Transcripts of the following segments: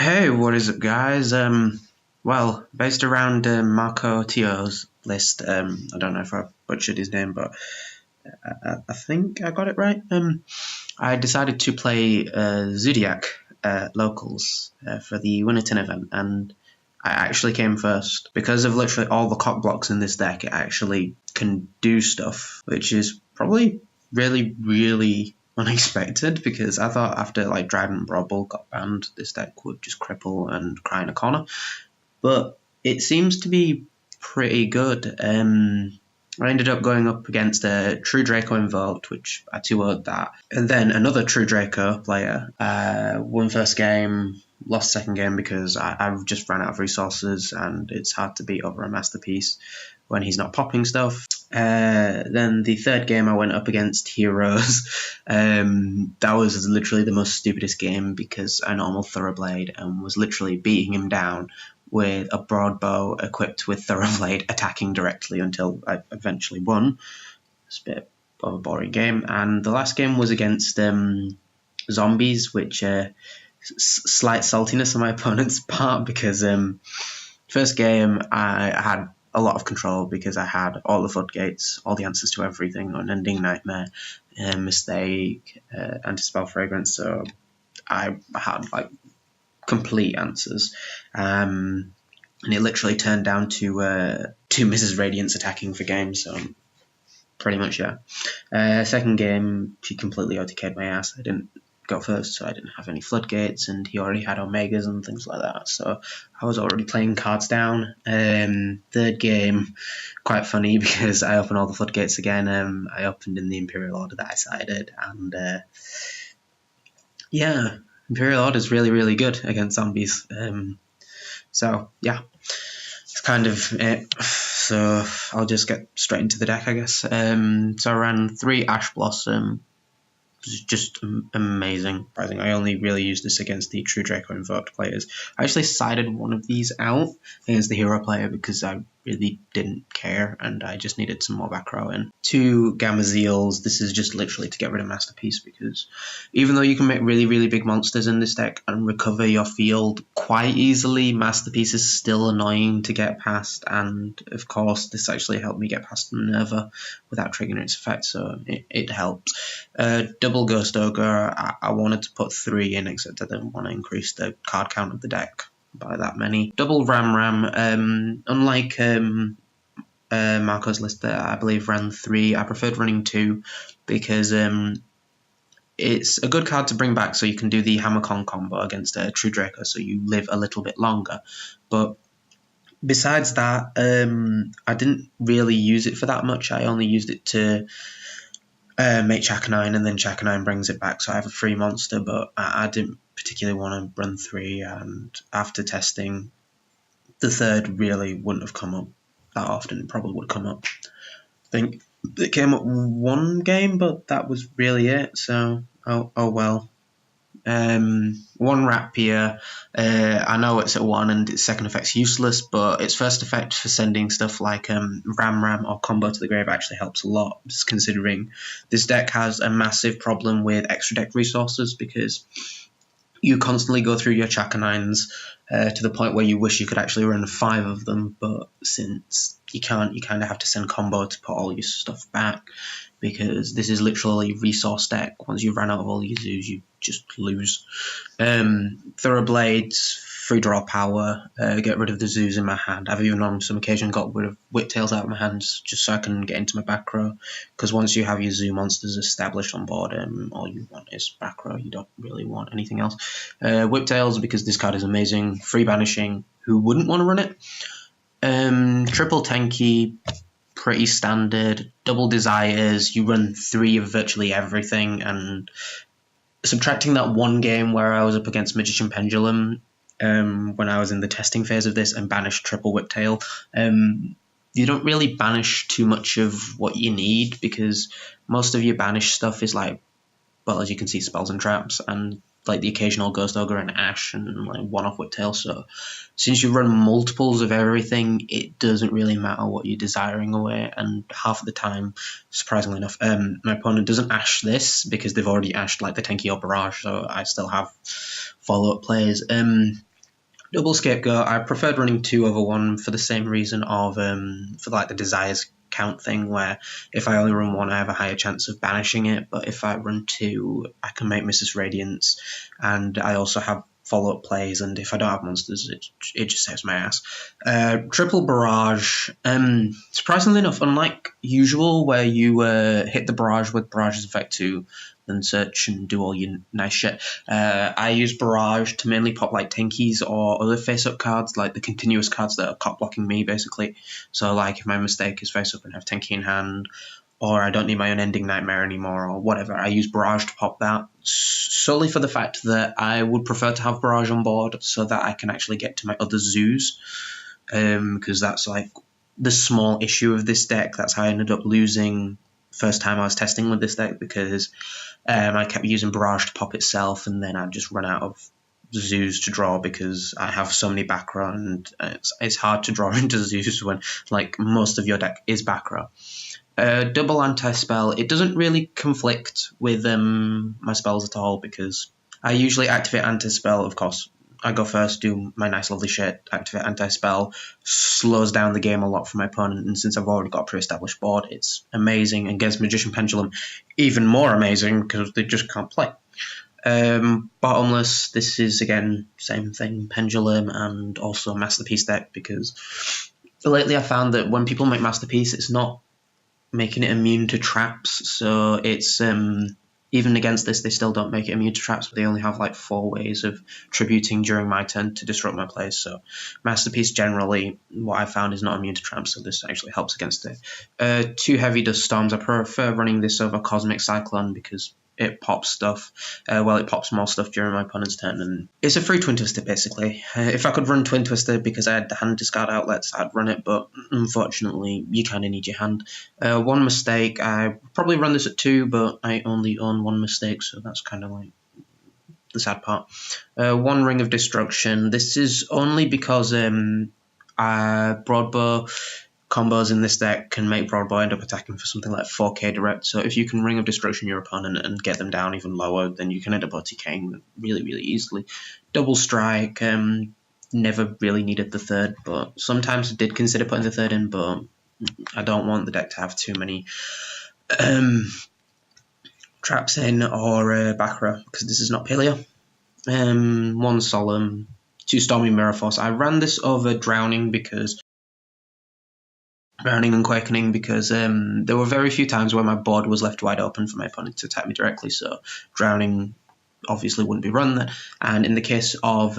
Hey, what is it, guys? Well, based around Marco Tio's list, I don't know if I butchered his name, but I think I got it right. I decided to play Zodiac locals for the Winterton event, and I actually came first because of literally all the cock blocks in this deck. It actually can do stuff, which is probably really unexpected because I thought after like Dragon and Broad Bull got banned, this deck would just cripple and cry in a corner. But it seems to be pretty good. I ended up going up against a True Draco Invoked, which I 2-0'd that. And then another True Draco player won first game, lost second game because I've just ran out of resources and it's hard to beat over a Masterpiece when he's not popping stuff. Then the third game I went up against Heroes. That was literally the most stupidest game because I normal Thoroughblade and was literally beating him down with a broadbow equipped with Thoroughblade attacking directly until I eventually won. It's a bit of a boring game. And the last game was against Zombies, which slight saltiness on my opponent's part because first game I had a lot of control because I had all the floodgates, all the answers to everything, Unending Nightmare, Mistake, Anti-Spell Fragrance, so I had like complete answers. And it literally turned down to two Mrs. Radiance attacking for game, so pretty much, yeah. Second game, she completely OTK'd my ass. I didn't go first, so I didn't have any floodgates, and he already had Omegas and things like that, so I was already playing cards down. Third game, quite funny because I opened all the floodgates again. I opened in the Imperial Order that I sided, and yeah, Imperial Order is really good against zombies. So yeah, it's kind of it. So I'll just get straight into the deck, I guess. So I ran 3 Ash Blossom. It was just amazing. I only really used this against the True Draco Invoked players. I actually sided one of these out against the hero player because I really didn't care and I just needed some more back row in. 2 Gamazils. This is just literally to get rid of Masterpiece because even though you can make really big monsters in this deck and recover your field quite easily, Masterpiece is still annoying to get past, and of course this actually helped me get past Minerva without triggering its effect, so it helped. Double Ghost Ogre, I wanted to put 3 in, except I didn't want to increase the card count of the deck by that many. Double Ram, unlike Marco's list that I believe ran 3, I preferred running 2 because it's a good card to bring back so you can do the Hammer-Con combo against a True Draco so you live a little bit longer. But besides that, I didn't really use it for that much. I only used it to make Chakanine, and then Chakanine brings it back, so I have a free monster, but I didn't particularly want to run 3, and after testing, the third really wouldn't have come up that often. It probably would come up. I think it came up 1 game, but that was really it, so oh well. 1 Rapier, I know it's at 1 and its second effect's useless, but its first effect for sending stuff like Ram or combo to the grave actually helps a lot, just considering this deck has a massive problem with extra deck resources because you constantly go through your Chakanines to the point where you wish you could actually run 5 of them, but since you can't, you kind of have to send combo to put all your stuff back, because this is literally a resource deck. Once you've run out of all your zoos, you just lose. Thoroughblades, free draw power, get rid of the zoos in my hand. I've even on some occasion got rid of Whiptails out of my hands just so I can get into my back row, because once you have your zoo monsters established on board, all you want is back row. You don't really want anything else. Whiptails, because this card is amazing. Free banishing, who wouldn't want to run it? Triple tanky, pretty standard. Double desires, you run 3 of virtually everything, and subtracting that 1 game where I was up against Magician Pendulum when I was in the testing phase of this and banished triple Whiptail, you don't really banish too much of what you need because most of your banish stuff is like, well, as you can see, spells and traps and like the occasional Ghost Ogre and Ash and like 1-off Whiptail. So since you run multiples of everything, it doesn't really matter what you're desiring away, and half of the time, surprisingly enough, my opponent doesn't Ash this because they've already Ashed like the Tenki or Barrage, so I still have follow-up plays. Double scapegoat. I preferred running 2 over 1 for the same reason of for like the desires count thing, where if I only run 1, I have a higher chance of banishing it. But if I run 2, I can make Mrs. Radiance, and I also have follow-up plays. And if I don't have monsters, it just saves my ass. Triple barrage. Surprisingly enough, unlike usual, where you hit the barrage with barrage's effect 2, then search and do all your nice shit. I use barrage to mainly pop like tankies or other face-up cards, like the continuous cards that are cop blocking me, basically. So like if my mistake is face-up and have tanky in hand, or I don't need my unending nightmare anymore, or whatever, I use barrage to pop that, solely for the fact that I would prefer to have barrage on board so that I can actually get to my other zoos, because that's like the small issue of this deck. That's how I ended up losing first time I was testing with this deck, because I kept using barrage to pop itself, and then I'd just run out of zoos to draw because I have so many back row, and it's hard to draw into zoos when like most of your deck is back row. Double anti-spell. It doesn't really conflict with my spells at all, because I usually activate anti-spell, of course. I go first, do my nice lovely shit, activate anti-spell, slows down the game a lot for my opponent, and since I've already got a pre-established board, it's amazing, and against Magician Pendulum, even more amazing, because they just can't play. Bottomless, this is, again, same thing, Pendulum, and also Masterpiece deck, because lately I found that when people make Masterpiece, it's not making it immune to traps, so it's even against this, they still don't make it immune to traps, but they only have like 4 ways of tributing during my turn to disrupt my plays. So Masterpiece generally, what I found, is not immune to traps, so this actually helps against it. 2 Heavy Dust Storms. I prefer running this over Cosmic Cyclone because it pops stuff. It pops more stuff during my opponent's turn, and it's a free Twin Twister, basically. If I could run Twin Twister because I had the hand discard outlets, I'd run it, but unfortunately, you kind of need your hand. 1 mistake. I probably run this at 2, but I only own 1 mistake, so that's kind of like the sad part. 1 Ring of Destruction. This is only because Broadbow combos in this deck can make Broadbow end up attacking for something like 4k direct, so if you can Ring of Destruction your opponent and get them down even lower, then you can end up OTKing them really, really easily. Double Strike, never really needed the 3rd, but sometimes I did consider putting the 3rd in, but I don't want the deck to have too many traps in or back row, because this is not Paleo. 1 Solemn, 2 Stormy Mirror Force. I ran this over Drowning and Quakening because there were very few times where my board was left wide open for my opponent to attack me directly, so Drowning obviously wouldn't be run there. And in the case of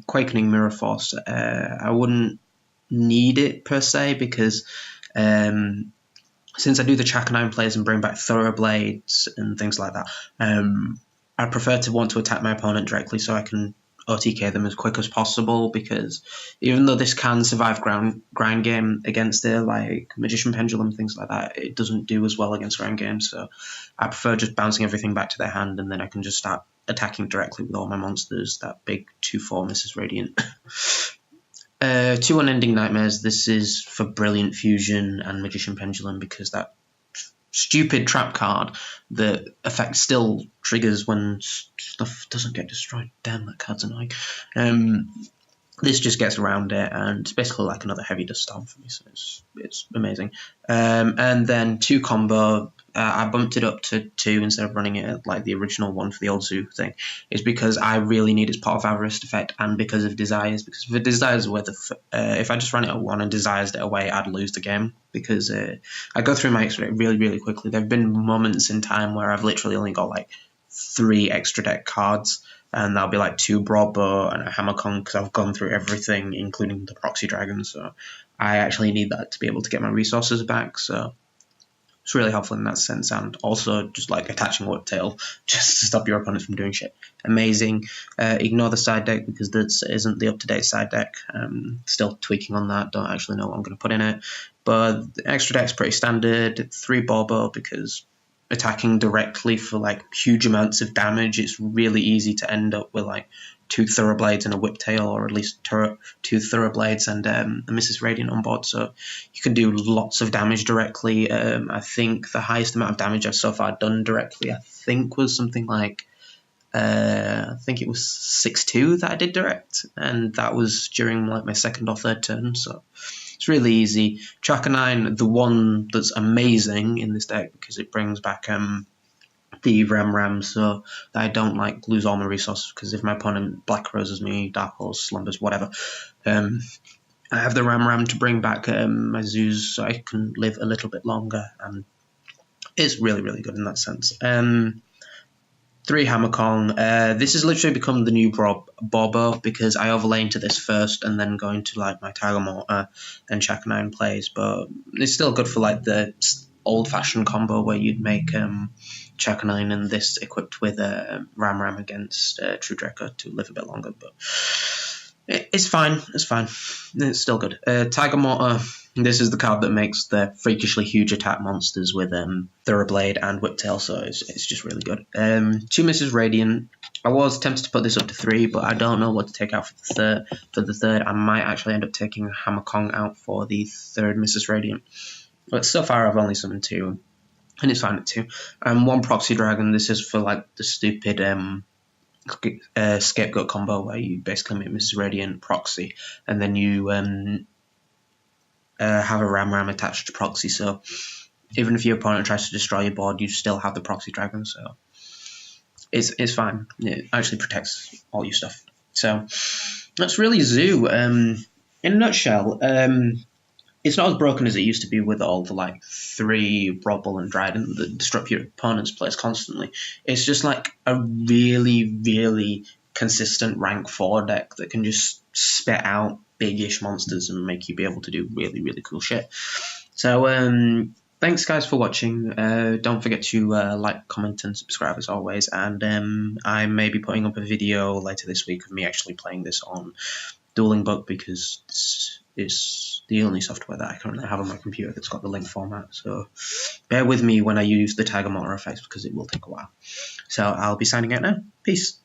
Quakening Mirror Force, I wouldn't need it per se, because since I do the Chakanine plays and bring back Thoroughblades and things like that, I prefer to want to attack my opponent directly so I can OTK them as quick as possible, because even though this can survive grind game against it, like Magician Pendulum, things like that, it doesn't do as well against grind games, so I prefer just bouncing everything back to their hand, and then I can just start attacking directly with all my monsters, that big 2/4 Mrs. Radiant. 2 Unending Nightmares. This is for Brilliant Fusion and Magician Pendulum, because that stupid trap card, the effect still triggers when stuff doesn't get destroyed. Damn, that card's annoying. This just gets around it, and it's basically like another Heavy Dust Storm for me, so it's amazing. And then 2 combo. I bumped it up to 2 instead of running it at like the original 1 for the old zoo thing. Is because I really need its Pot of Avarice effect, and because of Desires. Because if Desires were if I just ran it at 1 and Desires it away, I'd lose the game. Because I go through my extra deck really, really quickly. There have been moments in time where I've literally only got like 3 extra deck cards, and that'll be like 2 Broadbow and a Hammerkong, because I've gone through everything, including the Proxy Dragon. So I actually need that to be able to get my resources back. So it's really helpful in that sense, and also just like attaching Whiptail just to stop your opponent from doing shit. Amazing. Ignore the side deck because this isn't the up-to-date side deck. Still tweaking on that. Don't actually know what I'm going to put in it. But the extra deck's pretty standard. 3 Bobo because attacking directly for like huge amounts of damage, it's really easy to end up with like 2 Thoroughblades and a Whiptail, or at least 2 Thoroughblades and a Mrs. Radiant on board, so you can do lots of damage directly. I think the highest amount of damage I've so far done directly, I think, was something like I think it was 6-2 that I did direct, and that was during like my second or third turn, so it's really easy. Chaka 9, the one that's amazing in this deck because it brings back the Ram so that I don't like lose all my resources, because if my opponent Black Roses me, Dark Horse, Slumbers, whatever, I have the Ram to bring back my zoos so I can live a little bit longer, and it's really, really good in that sense. 3 Hammer Kong. This has literally become the new Bobo because I overlay into this first and then go into like my Tiger Mortar and Chaka 9 plays, but it's still good for like the old-fashioned combo where you'd make Chaka 9 and this equipped with Ram against True Draco to live a bit longer, but it's fine. It's fine. It's still good. Tiger Mortar. This is the card that makes the freakishly huge attack monsters with Thoroughblade and Whiptail, so it's just really good. 2 Mrs. Radiant. I was tempted to put this up to 3, but I don't know what to take out for the third. I might actually end up taking Hammer Kong out for the third Mrs. Radiant. But so far I've only summoned 2, and it's fine at 2. 1 Proxy Dragon. This is for like the stupid scapegoat combo where you basically make Mrs. Radiant Proxy, and then you have a Ram attached to Proxy, so even if your opponent tries to destroy your board, you still have the Proxy Dragon, so it's fine. It actually protects all your stuff. So that's really Zoo. In a nutshell, it's not as broken as it used to be with all the like 3 Roble and Dryden that disrupt your opponent's plays constantly. It's just like a really, really consistent rank 4 deck that can just spit out big-ish monsters and make you be able to do really, really cool shit. So thanks guys for watching. Don't forget to like, comment and subscribe as always, and I may be putting up a video later this week of me actually playing this on Dueling Book, because this is the only software that I currently have on my computer that's got the link format, so bear with me when I use the Tiger Mortar effects because it will take a while. So I'll be signing out now. Peace.